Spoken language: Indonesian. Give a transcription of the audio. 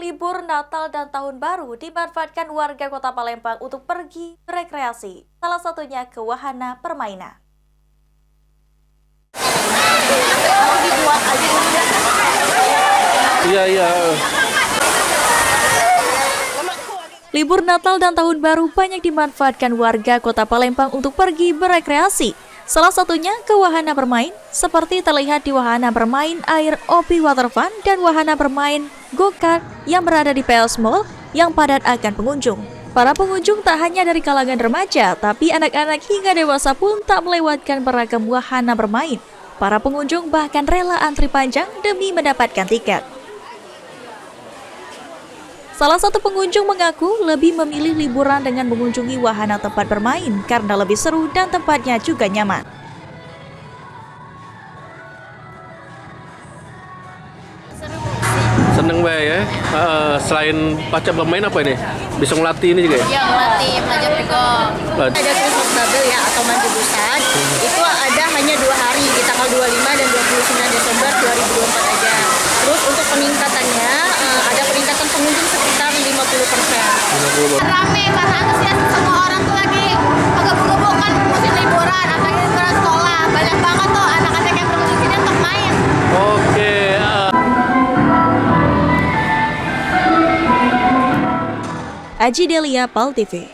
libur Natal dan Tahun Baru dimanfaatkan warga Kota Palembang untuk pergi berekreasi, salah satunya ke wahana permainan. Iya. Libur Natal dan Tahun Baru banyak dimanfaatkan warga Kota Palembang untuk pergi berekreasi. Salah satunya ke wahana bermain, seperti terlihat di wahana bermain air Obi Water Fun dan wahana bermain go-kart yang berada di PS Mall yang padat akan pengunjung. Para pengunjung tak hanya dari kalangan remaja, tapi anak-anak hingga dewasa pun tak melewatkan beragam wahana bermain. Para pengunjung bahkan rela antri panjang demi mendapatkan tiket. Salah satu pengunjung mengaku lebih memilih liburan dengan mengunjungi wahana tempat bermain karena lebih seru dan tempatnya juga nyaman. Seneng Mbak ya. Selain pacak bermain apa ini? Bisa ngelatih ini juga ya? Iya, melatih belajar juga. Ada kursus double ya atau mandi busan. Itu ada hanya 2 hari di tanggal 25 dan 29 Desember 2024 aja. Terus untuk peningkatannya ada peningkatan pengunjung sekitar 50%. Rame karena antusias semua orang tuh lagi menggebu-gebu kan musim liburan, apalagi liburan sekolah. Banyak banget tuh anak-anak yang pergi sini untuk main. Oke. Aji Delia, PAL TV.